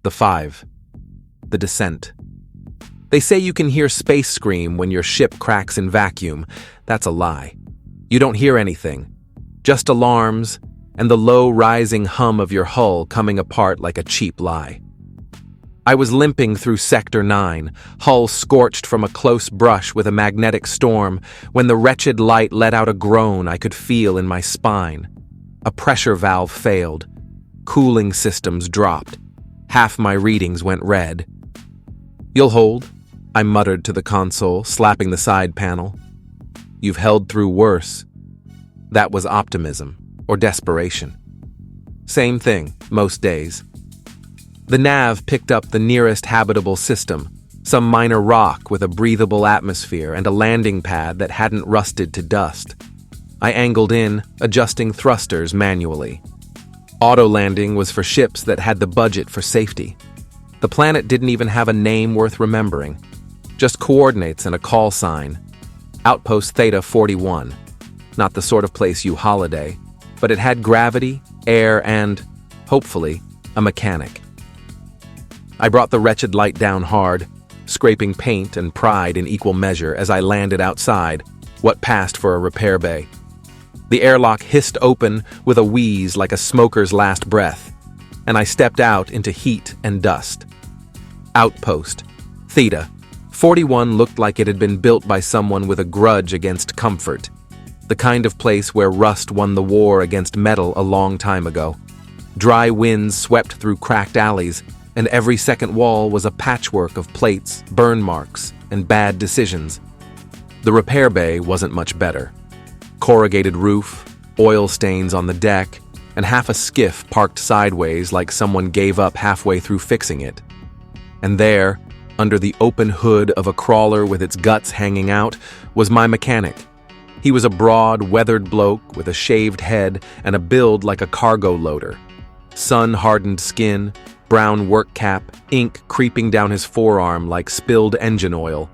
The 5. The descent. They say you can hear space scream when your ship cracks in vacuum. That's a lie. You don't hear anything. Just alarms and the low rising hum of your hull coming apart like a cheap lie. I was limping through Sector 9, hull scorched from a close brush with a magnetic storm, when the wretched light let out a groan I could feel in my spine. A pressure valve failed. Cooling systems dropped. Half my readings went red. "You'll hold," I muttered to the console, slapping the side panel. "You've held through worse." That was optimism, or desperation. Same thing, most days. The nav picked up the nearest habitable system, some minor rock with a breathable atmosphere and a landing pad that hadn't rusted to dust. I angled in, adjusting thrusters manually. Auto-landing was for ships that had the budget for safety. The planet didn't even have a name worth remembering, just coordinates and a call sign. Outpost Theta-41. Not the sort of place you holiday, but it had gravity, air, and, hopefully, a mechanic. I brought the wretched light down hard, scraping paint and pride in equal measure as I landed outside, what passed for a repair bay. The airlock hissed open with a wheeze like a smoker's last breath, and I stepped out into heat and dust. Outpost Theta-41 looked like it had been built by someone with a grudge against comfort, the kind of place where rust won the war against metal a long time ago. Dry winds swept through cracked alleys, and every second wall was a patchwork of plates, burn marks, and bad decisions. The repair bay wasn't much better. Corrugated roof, oil stains on the deck, and half a skiff parked sideways like someone gave up halfway through fixing it. And there, under the open hood of a crawler with its guts hanging out, was my mechanic. He was a broad, weathered bloke with a shaved head and a build like a cargo loader. Sun-hardened skin, brown work cap, ink creeping down his forearm like spilled engine oil.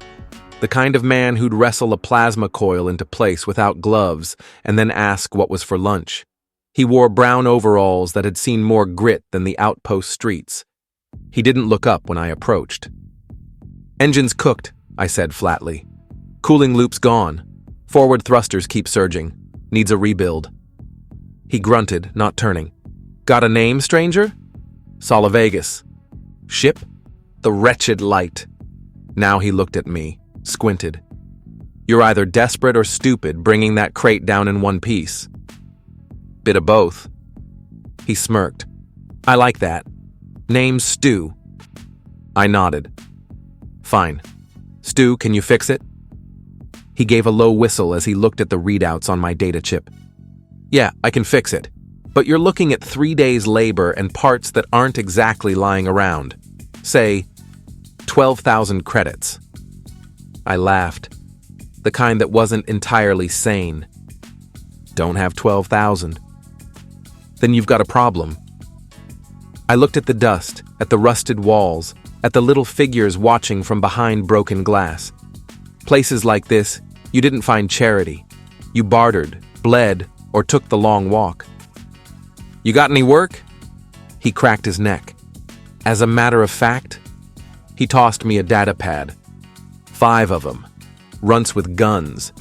The kind of man who'd wrestle a plasma coil into place without gloves and then ask what was for lunch. He wore brown overalls that had seen more grit than the outpost streets. He didn't look up when I approached. "Engine's cooked," I said flatly. "Cooling loop's gone. Forward thrusters keep surging. Needs a rebuild." He grunted, not turning. "Got a name, stranger?" "Solivagus." "Ship?" "The wretched light." Now he looked at me, squinted. "You're either desperate or stupid bringing that crate down in one piece." "Bit of both." He smirked. "I like that. Name's Stu." I nodded. "Fine. Stu, can you fix it?" He gave a low whistle as he looked at the readouts on my data chip. "Yeah, I can fix it. But you're looking at 3 days' labor and parts that aren't exactly lying around. Say, 12,000 credits." I laughed. The kind that wasn't entirely sane. "Don't have 12,000. "Then you've got a problem." I looked at the dust, at the rusted walls, at the little figures watching from behind broken glass. Places like this, you didn't find charity. You bartered, bled, or took the long walk. "You got any work?" He cracked his neck. "As a matter of fact," he tossed me a data pad. 5 of them. Runts with guns.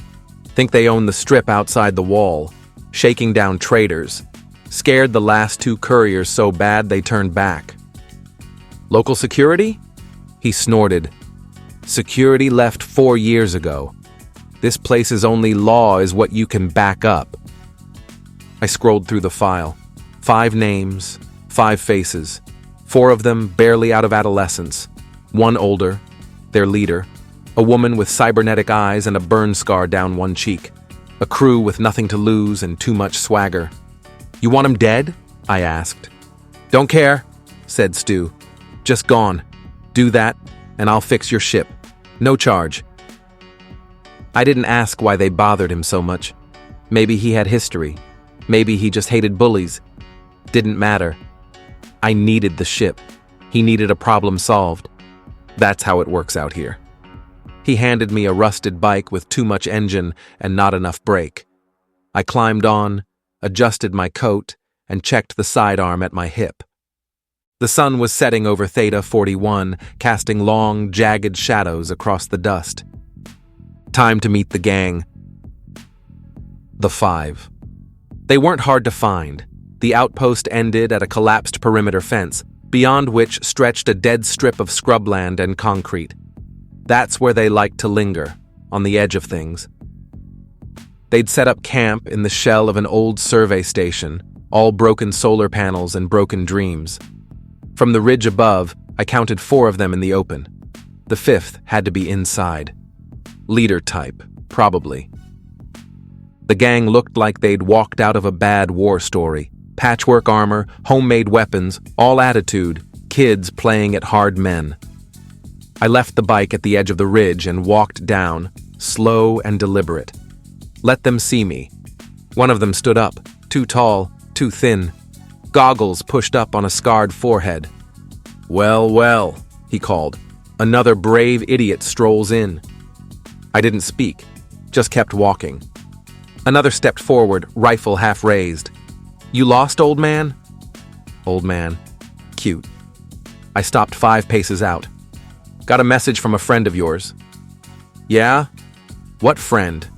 Think they own the strip outside the wall. Shaking down traders. Scared the last 2 couriers so bad they turned back. "Local security?" He snorted. "Security left 4 years ago. This place's only law is what you can back up." I scrolled through the file. 5 names, 5 faces. 4 of them barely out of adolescence. 1 older, their leader. A woman with cybernetic eyes and a burn scar down one cheek. A crew with nothing to lose and too much swagger. "You want him dead?" I asked. "Don't care," said Stu. "Just gone. Do that, and I'll fix your ship. No charge." I didn't ask why they bothered him so much. Maybe he had history. Maybe he just hated bullies. Didn't matter. I needed the ship. He needed a problem solved. That's how it works out here. He handed me a rusted bike with too much engine and not enough brake. I climbed on, adjusted my coat, and checked the sidearm at my hip. The sun was setting over Theta-41, casting long, jagged shadows across the dust. Time to meet the gang. The Five. They weren't hard to find. The outpost ended at a collapsed perimeter fence, beyond which stretched a dead strip of scrubland and concrete. That's where they liked to linger, on the edge of things. They'd set up camp in the shell of an old survey station, all broken solar panels and broken dreams. From the ridge above, I counted 4 of them in the open. The 5th had to be inside. Leader type, probably. The gang looked like they'd walked out of a bad war story. Patchwork armor, homemade weapons, all attitude, kids playing at hard men. I left the bike at the edge of the ridge and walked down, slow and deliberate. Let them see me. One of them stood up, too tall, too thin. Goggles pushed up on a scarred forehead. "Well, well," he called. "Another brave idiot strolls in." I didn't speak, just kept walking. Another stepped forward, rifle half raised. "You lost, old man?" Old man. Cute. I stopped 5 paces out. "Got a message from a friend of yours." "Yeah? What friend?"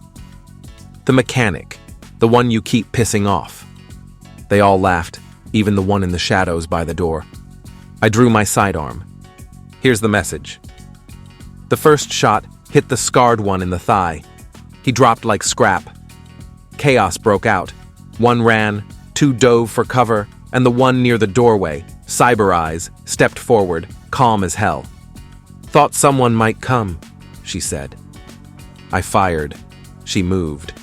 "The mechanic, the one you keep pissing off." They all laughed, even the one in the shadows by the door. I drew my sidearm. "Here's the message." The first shot hit the scarred one in the thigh. He dropped like scrap. Chaos broke out. 1 ran, 2 dove for cover, and the one near the doorway, Cyber Eyes, stepped forward, calm as hell. "Thought someone might come," she said. I fired. She moved.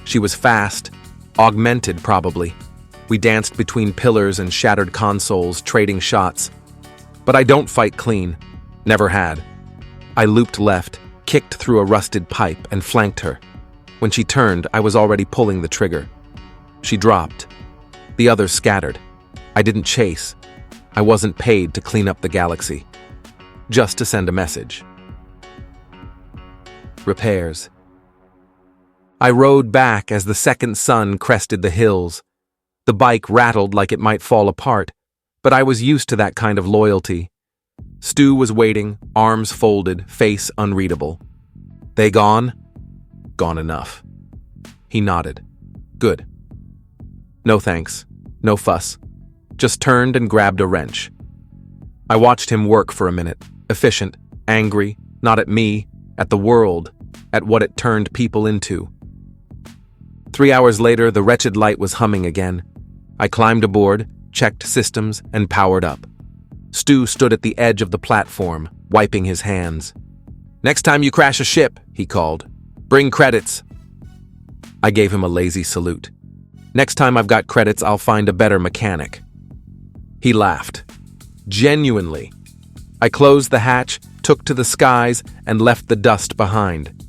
She was fast, augmented probably. We danced between pillars and shattered consoles, trading shots. But I don't fight clean. Never had. I looped left, kicked through a rusted pipe, and flanked her. When she turned, I was already pulling the trigger. She dropped. The others scattered. I didn't chase. I wasn't paid to clean up the galaxy. Just to send a message. Repairs. I rode back as the second sun crested the hills. The bike rattled like it might fall apart, but I was used to that kind of loyalty. Stu was waiting, arms folded, face unreadable. "They gone?" "Gone enough." He nodded. "Good." "No thanks. No fuss." Just turned and grabbed a wrench. I watched him work for a minute, efficient, angry, not at me, at the world, at what it turned people into. 3 hours later, the wretched light was humming again. I climbed aboard, checked systems, and powered up. Stu stood at the edge of the platform, wiping his hands. "Next time you crash a ship," he called, "bring credits." I gave him a lazy salute. "Next time I've got credits, I'll find a better mechanic." He laughed. Genuinely. I closed the hatch, took to the skies, and left the dust behind.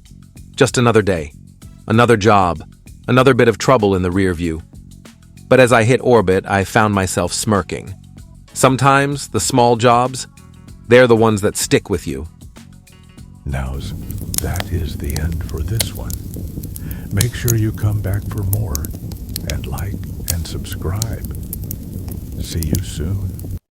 Just another day. Another job. Another bit of trouble in the rear view. But as I hit orbit, I found myself smirking. Sometimes, the small jobs, they're the ones that stick with you. That is the end for this one. Make sure you come back for more, and like and subscribe. See you soon.